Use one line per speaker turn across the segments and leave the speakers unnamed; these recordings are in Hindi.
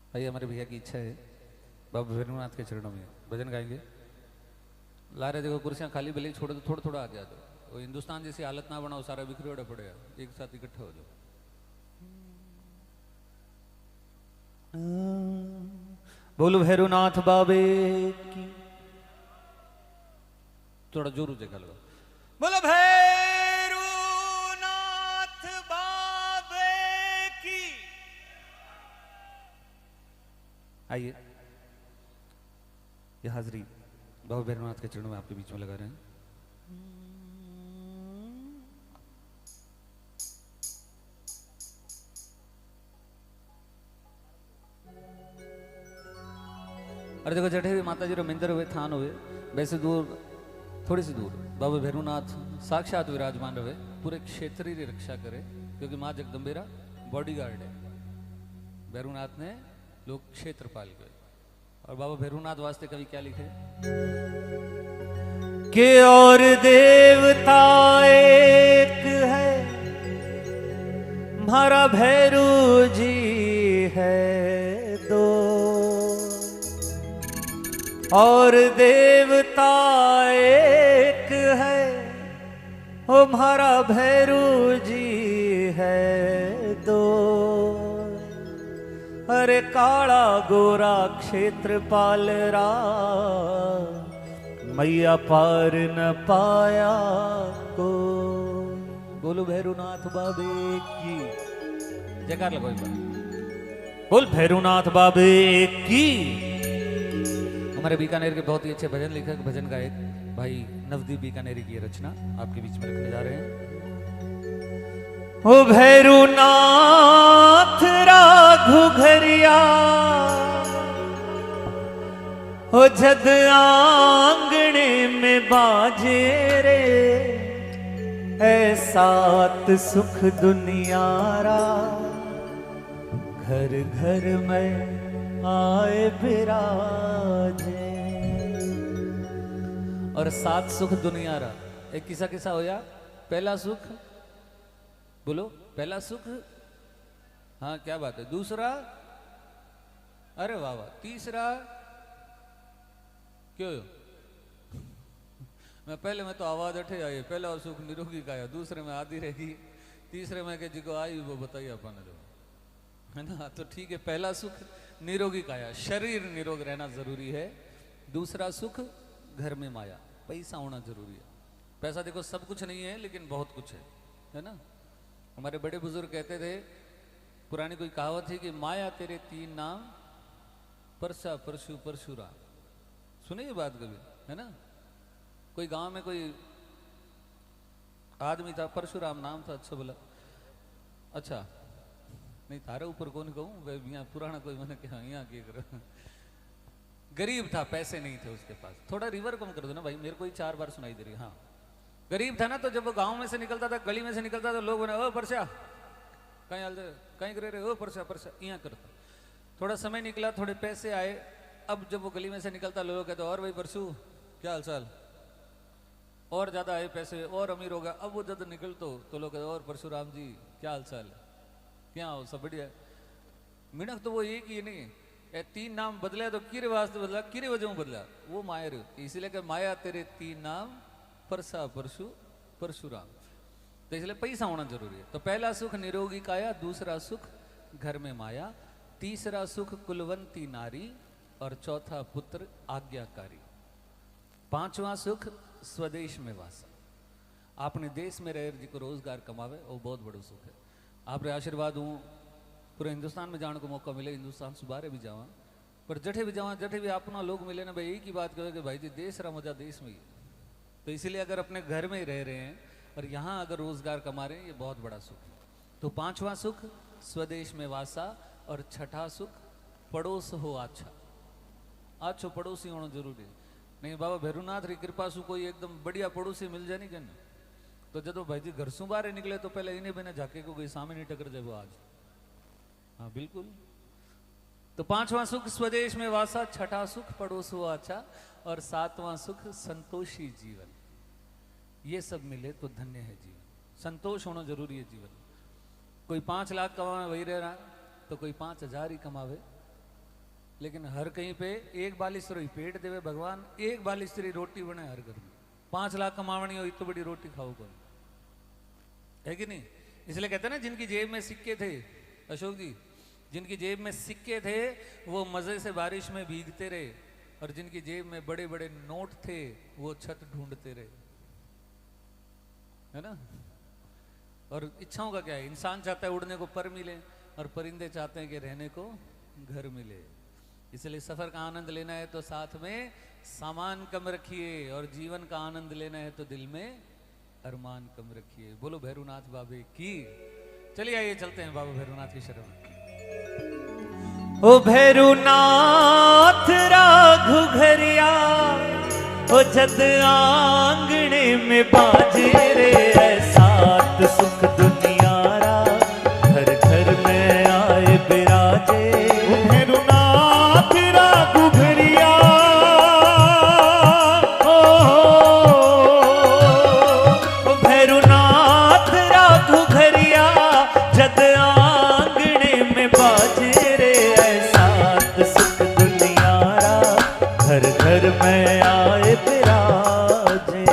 भाई हमारे भैया की इच्छा है बाबा भैरवनाथ के चरणों में भजन गाएंगे। ला रहे देखो कुर्सियां खाली भले ही छोड़ो तो थोड़ा थोड़ा आ जाओ। वो हिंदुस्तान जैसी हालत ना बनाओ, सारा बिखरेड़ा पड़ेगा, एक साथ इकट्ठा हो जाओ। बोलो भैरवनाथ बाबे की। थोड़ा जोर से गा लो। बोलो भैरवनाथ बाबे की। आइए ये हाजरी बाबा भैरवनाथ के चरणों में आपके बीच में लगा रहे हैं। अरे देखो जठे भी माता जी रो मंदिर हुए थान हुए वैसे दूर थोड़ी सी दूर बाबा भैरवनाथ साक्षात विराजमान रहे, पूरे क्षेत्र की रक्षा करे क्योंकि माँ जगदम्बेरा बॉडीगार्ड है। भैरवनाथ ने लोग क्षेत्र पाल गए। और बाबा भैरवनाथ वास्ते कवि क्या लिखे कि और देवता एक है हमारा भैरू जी है दो, और देवता एक है हमारा भैरू जी है दो। अरे काला गोरा क्षेत्रपाल रा मैया पार न पाया को। बोलो भैरवनाथ बाबे की जयकार लगो एक बार। बोल भैरवनाथ बाबे की। हमारे बीकानेर के बहुत ही अच्छे भजन लेखक भजन गायक भाई नवदीप बीकानेरी की रचना आपके बीच में रखने जा रहे हैं। ओ भैरवनाथ राघु घरिया ओ जद आंगने में बाजे रे ऐसात सुख दुनिया रा घर घर में आए बिराजे। और सात सुख दुनिया रा एक किसा किसा होया। पहला सुख बोलो पहला सुख, हाँ क्या बात है। दूसरा अरे वाह वाह। तीसरा क्यों मैं तो आवाज अठे आई। पहला सुख निरोगी काया, दूसरे में आधी रहेगी, तीसरे में के जिको आई वो बताइए अपन जो है ना। तो ठीक है, पहला सुख निरोगी काया, शरीर निरोग रहना जरूरी है। दूसरा सुख घर में माया, पैसा होना जरूरी है। पैसा देखो सब कुछ नहीं है लेकिन बहुत कुछ है ना। हमारे बड़े बुजुर्ग कहते थे, पुरानी कोई कहावत थी कि माया तेरे तीन नाम परसा परशु परशुराम। सुने ये बात कभी है ना। कोई गांव में कोई आदमी था, परशुराम नाम था। अच्छा बोला अच्छा नहीं थारे ऊपर कौन कहूँ, यहाँ पुराना कोई मैंने कहा यहाँ क्या करो। गरीब था, पैसे नहीं थे उसके पास। थोड़ा रिवर कम कर दो ना भाई, मेरे को ही 4 बार सुनाई दे रही। हाँ गरीब था ना, तो जब वो गांव में से निकलता था, गली में से निकलता था, लोग बोले ओ परसा कहीं हाल कहीं करे रहे, ओ परसा परसा यहाँ करता। थोड़ा समय निकला, थोड़े पैसे आए। अब जब वो गली में से निकलता, लोग कहते और भाई परसू क्या हाल चाल, और ज्यादा आए पैसे और अमीर होगा। अब वो जब निकलतो तो लोग कहते और परशुराम जी क्या हाल चाल, क्या हो सब बढ़िया। मिनक तो वो एक ही नहीं, ये 3 नाम बदला तो किरे वास्ते बदला, किरे वजह बदला, वो माया रही। इसलिए कि माया तेरे 3 नाम परसा परशु परशुराम। तो इसलिए पैसा होना जरूरी है। तो पहला सुख निरोगी काया, दूसरा सुख घर में माया, तीसरा सुख कुलवंती नारी, और चौथा पुत्र आज्ञाकारी, पांचवा सुख स्वदेश में वासा। आपने देश में रह जिको रोजगार कमावे वो बहुत बड़ो सुख है। आपरे आशीर्वाद हूँ पूरे हिंदुस्तान में जाने को मौका मिले, हिंदुस्तान से बाहर भी जावा, पर जठे भी जावा जठे भी अपना लोग मिले ना भाई, एक ही बात कहे कि भाई जी देश रहा मजा देश में ही। तो इसीलिए अगर अपने घर में ही रह रहे हैं और यहाँ अगर रोजगार कमा रहे हैं, ये बहुत बड़ा सुख है। तो पांचवा सुख स्वदेश में वासा, और छठा सुख पड़ोस हो अच्छा। अच्छो पड़ोसी होना जरूरी है। नहीं बाबा भैरवनाथ री कृपा सु कोई एकदम बढ़िया पड़ोसी मिल जाए नहीं कहने, तो जब भाई जी घर सु बाहर निकले तो पहले इन्हें बिना झाके को कोई सामने नहीं टकर जाए वो आज। हाँ बिल्कुल। तो पांचवा सुख स्वदेश में वासा, छठा सुख पड़ोस हो अच्छा, और सातवां सुख संतोषी जीवन। ये सब मिले तो धन्य है जीवन। संतोष होना जरूरी है जीवन। कोई 5 लाख कमावे वही रह रहा है, तो कोई 5,000 ही कमावे लेकिन हर कहीं पे एक बालिश्री पेट देवे भगवान, एक बालिश्री रोटी बने हर घर में। 5 लाख कमावनी हो इतनी बड़ी रोटी खाओ कौन, है कि नहीं? इसलिए कहते हैं ना, जिनकी जेब में सिक्के थे, अशोक जी, जिनकी जेब में सिक्के थे वो मजे से बारिश में भीगते रहे, और जिनकी जेब में बड़े बड़े नोट थे वो छत ढूंढते रहे, है ना? और इच्छाओं का क्या है? इंसान चाहता है उड़ने को पर मिले, और परिंदे चाहते हैं कि रहने को घर मिले। इसलिए सफर का आनंद लेना है तो साथ में सामान कम रखिए, और जीवन का आनंद लेना है तो दिल में अरमान कम रखिए। बोलो भैरवनाथ बाबे की। चलिए आइए चलते हैं बाबा भैरवनाथ की शरण में।
ओ भैरवनाथ राघु घरिया, ओ जद आंगने में बाजे रे सात सुख दुनियारा, घर घर में आए बिराजे।
ओ भैरवनाथ राघु घरिया,
ओ भैरवनाथ राघु घरिया, जद आंगने में बाजे रे सात सुख दुनियारा, घर घर में आए बिराजे।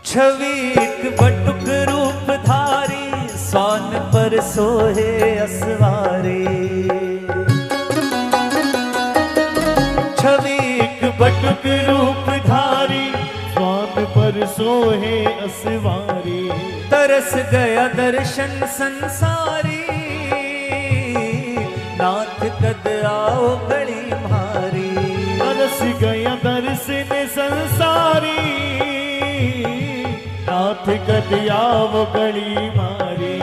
छवीक बटुक रूप धारी, स्वान पर सोहे असवारी। छवीक बटुक रूप धारी,
स्वान पर सोहे असवारी।
तरस गया दर्शन संसारी, नाथ कद आओ गली मारी।
तरस गया दर्शन संसारी, नाथ कदियाव गली मारी।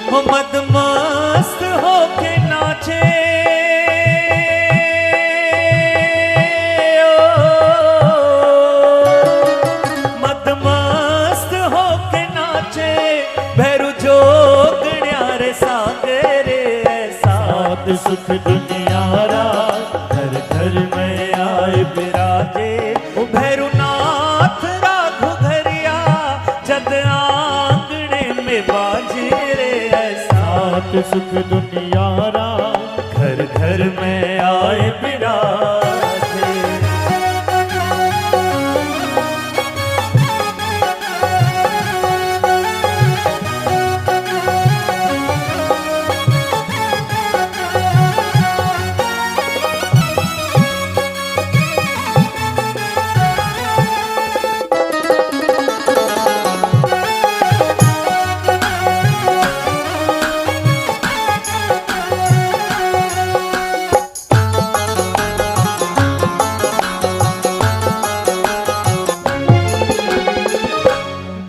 हो मदमस्त होके नाचे, मदमस्त होके नाचे, भैरू जोगण्यारे सागरे सात सुख दुनियारा, घर घर में आए बिराजे। ओ भैरवनाथ राघु घरिया, जद आंगने में बाजे रे
सात सुख दुनियारा,
घर घर में आए बिराजे।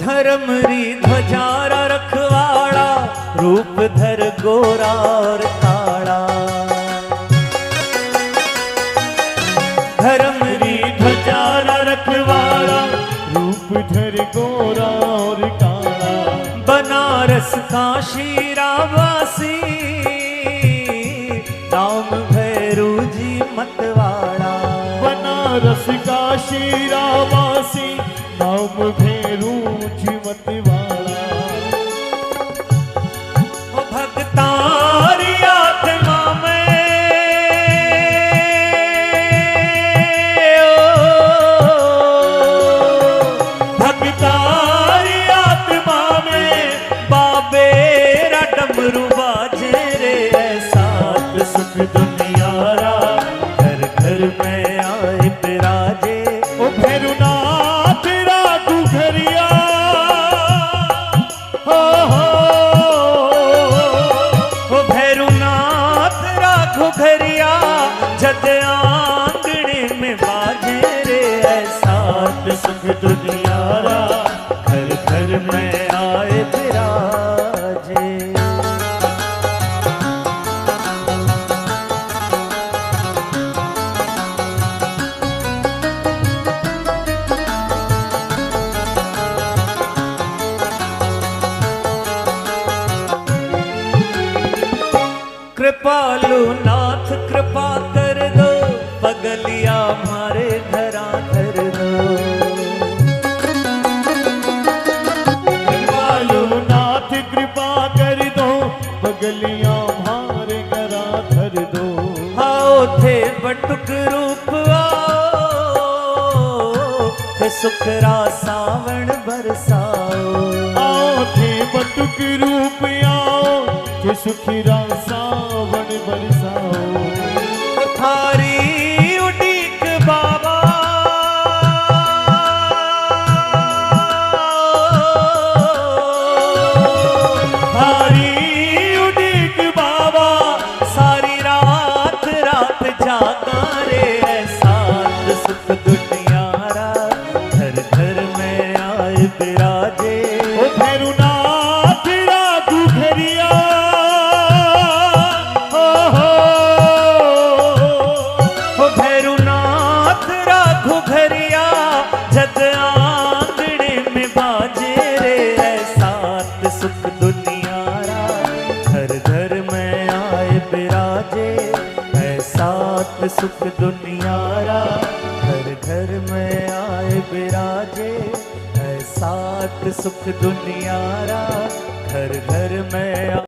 धर्मरी ध्वजारा रखवाड़ा, रूप धर गोरा और काला। धर्मरी ध्वजारा रखवाड़ा,
रूप धर गोरा और काला।
बनारस काशी रावासी, नाम भैरू जी मतवाड़ा।
बनारस काशी रावासी, नाम भैरू जी मतवाड़ा।
ओ भक्तारी आत्मा में, भक्तारी आत्मा में, बाबेरा डमरू बाजे रे सात सुख दुनियारा, घर घर में आए बिराजे।
ओ भैरवनाथ राघु घरिया, हो
ओ भैरवनाथ राघु घरिया, जद आंगने में बाजे रे सात सुख दुनियारा, घर घर में आए बिराजे। कृपालु नाथ कृपा कर दो, पगलिया हमारे घरा धर दो।
कृपालु नाथ कृपा कर दो, पगलियां हमारे घरा धर दो।
आओ थे बटुक रूप आओ, थे सुखरा सावण बरसाओ।
आओ थे बटुक रूप आओ, थे सुखीरा सावण बरसाओ।
थारी उडीक बाबा थारी उडीक बाबा, सारी रात रात जागा रे। साथ सुख दुनिया रा घर घर में आए बिराजे।
ओ भैरुनाथ राघु घरिया,
ओ भैरुनाथ राघु घरिया, जग आंगणे में बाजे रे। साथ सुख दुनिया रा घर घर में आए बिराजे। साथ सुख दुनिया रा घर घर में आए बिराजे। साथ सुख दुनिया रा घर घर में